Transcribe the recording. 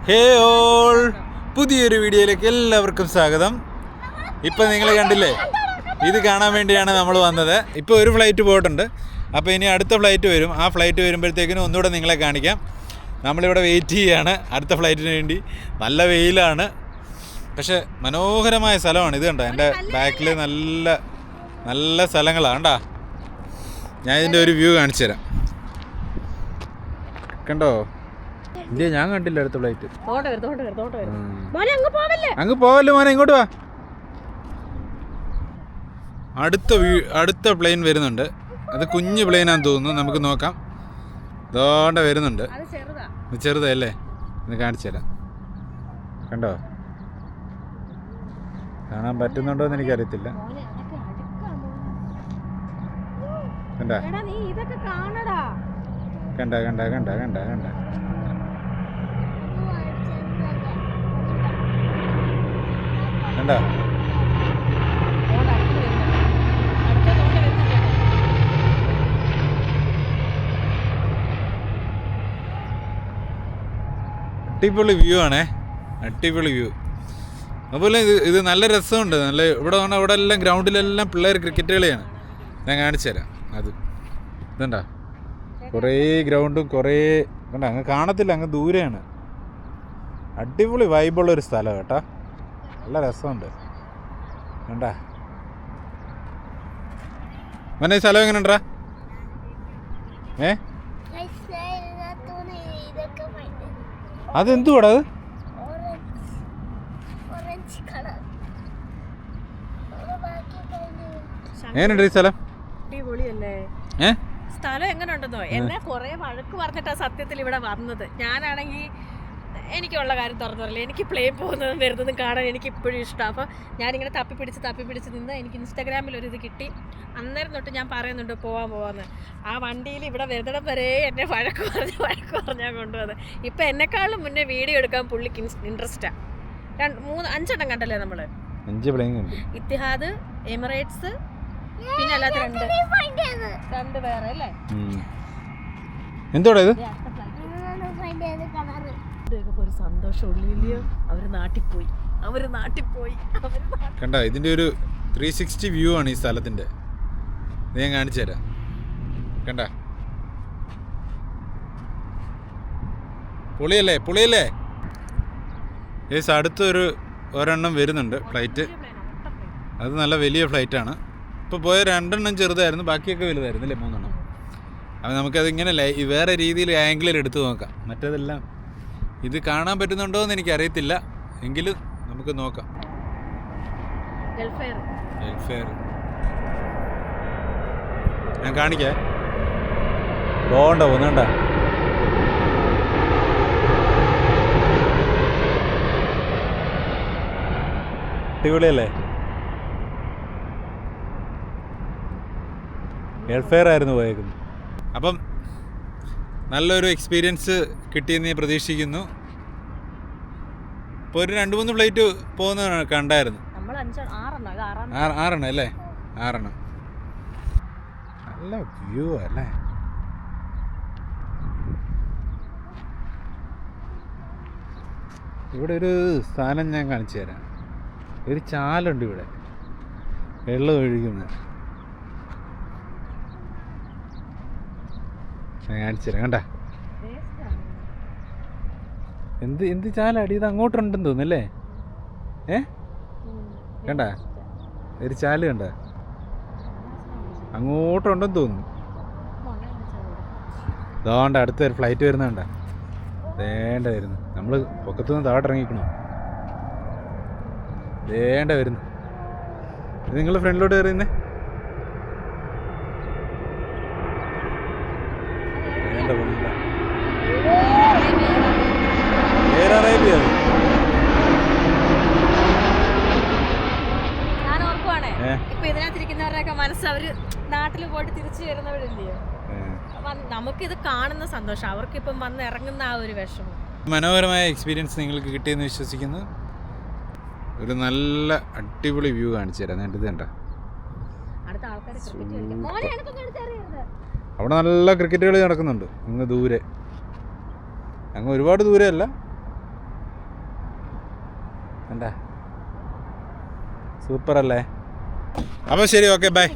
ഹേ all, പുതിയൊരു വീഡിയോയിലേക്ക് എല്ലാവർക്കും സ്വാഗതം. ഇപ്പം നിങ്ങൾ കണ്ടില്ലേ, ഇത് കാണാൻ വേണ്ടിയാണ് നമ്മൾ വന്നത്. ഇപ്പോൾ ഒരു ഫ്ലൈറ്റ് പോയിട്ടുണ്ട്, അപ്പോൾ ഇനി അടുത്ത ഫ്ലൈറ്റ് വരും. ആ ഫ്ലൈറ്റ് വരുമ്പോഴത്തേക്കിനും ഒന്നുകൂടെ നിങ്ങളെ കാണിക്കാം. നമ്മളിവിടെ വെയിറ്റ് ചെയ്യുകയാണ് അടുത്ത ഫ്ലൈറ്റിന് വേണ്ടി. നല്ല വെയിലാണ്, പക്ഷേ മനോഹരമായ സ്ഥലമാണ്. ഇത് കണ്ടോ, എൻ്റെ ബാക്കിൽ നല്ല നല്ല സ്ഥലങ്ങളാണ് കണ്ടോ. ഞാൻ ഇതിൻ്റെ ഒരു വ്യൂ കാണിച്ചു തരാം. കണ്ടോ, ഇല്ല ഞാൻ കണ്ടില്ല അടുത്ത ഫ്ലൈറ്റ്. അങ്ങ് പോവല്ലേ മോനെ, ഇങ്ങോട്ട് വാ. അടുത്ത പ്ലെയിൻ വരുന്നുണ്ട്. അത് കുഞ്ഞു പ്ലെയിനാന്ന് തോന്നുന്നു, നമുക്ക് നോക്കാം. ഇതോടെ വരുന്നുണ്ട്. ഇത് ചെറുതല്ലേ, ഇത് കാണിച്ചു തരാം. കണ്ടോ, കാണാൻ പറ്റുന്നുണ്ടോ എന്ന് എനിക്കറിയത്തില്ല. കണ്ട കണ്ട കണ്ട കണ്ട കണ്ട കണ്ട കണ്ട അടിപൊളി വ്യൂ ആണേ, അടിപൊളി വ്യൂ. അതുപോലെ ഇത് നല്ല രസമുണ്ട്. നല്ല ഇവിടെ വന്നാൽ ഇവിടെ എല്ലാം ഗ്രൗണ്ടിലെല്ലാം പിള്ളേർ ക്രിക്കറ്റ് കളിയാണ്. ഞാൻ കാണിച്ചു തരാം. അത് ഇതുണ്ടാ, കുറേ ഗ്രൗണ്ടും കുറേ കണ്ട, അങ്ങ് കാണത്തില്ല, അങ്ങ് ദൂരെയാണ്. അടിപൊളി വൈബുള്ളൊരു സ്ഥലം കേട്ടോ, നല്ല രസമുണ്ട്. കണ്ടാ മോനെ, സ്ഥലം എങ്ങനെ ഉണ്ടാ? അതെന്തുവാടാ അത്? എങ്ങനെയുണ്ട് ഈ സ്ഥലം? അടിപൊളിയല്ലേ സ്ഥലം? എങ്ങനെ ഉണ്ടെന്നോ, എന്നെ കുറെ വഴക്ക് പറഞ്ഞിട്ടാ സത്യത്തിൽ ഇവിടെ വന്നത്. ഞാനാണെങ്കിൽ എനിക്കുള്ള കാര്യം തുറന്നു പറയില്ല. എനിക്ക് പ്ലെയിൻ പോകുന്നതും വരുന്നതും കാണാൻ എനിക്ക് ഇപ്പോഴും ഇഷ്ടമാണ്. അപ്പോൾ ഞാനിങ്ങനെ തപ്പിപ്പിടിച്ച് നിന്ന് എനിക്ക് ഇൻസ്റ്റാഗ്രാമിൽ ഒരു ഇത് കിട്ടി. അന്നേരം തൊട്ട് ഞാൻ പറയുന്നുണ്ട് പോവാന്ന്. ആ വണ്ടിയിൽ ഇവിടെ വരുന്നിടം വരെ എന്നെ വഴക്ക് പറഞ്ഞാൽ കൊണ്ടുവന്നത്. ഇപ്പം എന്നെക്കാളും മുന്നേ വീഡിയോ എടുക്കാൻ പുള്ളിക്ക് ഇൻട്രസ്റ്റാണ്. 5 കണ്ടല്ലേ നമ്മൾ? 5 പ്ലെയിൻ കണ്ടു. ഇത്തിഹാദ്, എമിറേറ്റ്സ്, പിന്നെ അല്ലാത്ത രണ്ട് വേറെ അല്ലേ. എന്തോടാ ഇത്? ഒരു സന്തോഷം ഉള്ളില്ലയോ. അവര് നാട്ടിൽ പോയി. കണ്ട, ഇതിന്റെ ഒരു 360 വ്യൂ ആണ് ഈ സ്ഥലത്തിന്റെ. ഇത് ഞാൻ കാണിച്ചു തരാം. കണ്ട, പൊളിയല്ലേ. ഏസ് അടുത്തൊരു ഒരെണ്ണം വരുന്നുണ്ട് ഫ്ലൈറ്റ്. അത് നല്ല വലിയ ഫ്ലൈറ്റാണ്. ഇപ്പോൾ പോയ 2 ചെറുതായിരുന്നു, ബാക്കിയൊക്കെ വലുതായിരുന്നു അല്ലേ, 3. അപ്പോൾ നമുക്കതിങ്ങനെ വേറെ രീതിയിൽ ആംഗിളിൽ എടുത്ത് നോക്കാം. മറ്റേതെല്ലാം ഇത് കാണാൻ പറ്റുന്നുണ്ടോ എന്ന് എനിക്കറിയത്തില്ല, എങ്കിലും നമുക്ക് നോക്കാം. ഗൾഫെയർ ഞാൻ കാണിക്കേ, പോകുന്നുണ്ട. അടിപൊളിയല്ലേ? ഗൾഫെയർ ആയിരുന്നു പോയേക്കുന്നത്. അപ്പം നല്ലൊരു എക്സ്പീരിയൻസ് കിട്ടിയെന്ന് ഞാൻ പ്രതീക്ഷിക്കുന്നു. ഇപ്പോൾ ഒരു 2-3 ഫ്ലൈറ്റ് പോകുന്ന കണ്ടായിരുന്നു. 6 അല്ലേ? 6. നല്ല വ്യൂ അല്ലേ? ഇവിടെ ഒരു സ്ഥാനം ഞാൻ കാണിച്ചു തരാം. ഒരു ചാലുണ്ട് ഇവിടെ, വെള്ളം ഒഴുകുന്നത്. ഞാൻ കാണിച്ചു തരാം. കണ്ട, എന്ത് ചാലാടി ഇത്? അങ്ങോട്ടുണ്ടെന്ന് തോന്നുന്നല്ലേ? കണ്ട, ഒരു ചാല് കണ്ട, അങ്ങോട്ടുണ്ടെന്ന് തോന്നുന്നു. ഇതാണ്ട അടുത്തൊരു ഫ്ലൈറ്റ് വരുന്നുണ്ട, വരുന്നു. നമ്മൾ പൊക്കത്തുനിന്ന് താഴോട്ടിറങ്ങിക്കണോ? വരുന്നു. ഇത് നിങ്ങൾ ഫ്രണ്ടിലോട്ട് കയറിയുന്നേ. ഞാൻ ഓർക്കുവാണേ, ഇപ്പൊ ഇതിനകത്തിരിക്കുന്നവരുടെയൊക്കെ മനസ്സ് അവര് നാട്ടിൽ പോയിട്ട് തിരിച്ചു വരുന്നവരില്ലയോ, നമുക്കിത് കാണുന്ന സന്തോഷം, അവർക്കിപ്പം വന്ന് ഇറങ്ങുന്ന ആ ഒരു വിഷമം. മനോഹരമായ എക്സ്പീരിയൻസ് നിങ്ങൾക്ക് കിട്ടിയെന്ന് വിശ്വസിക്കുന്നു. ഒരു നല്ല അടിപൊളി വ്യൂ കാണിച്ചു തരാം. ഇത് കണ്ട, അവിടെ നല്ല ക്രിക്കറ്റ് കളി നടക്കുന്നുണ്ട്. അങ്ങ് ദൂരെ, അങ്ങ് ഒരുപാട് ദൂരെയല്ല, എന്താ സൂപ്പർ അല്ലേ? അപ്പോൾ ശരി, ഓക്കെ, ബൈ.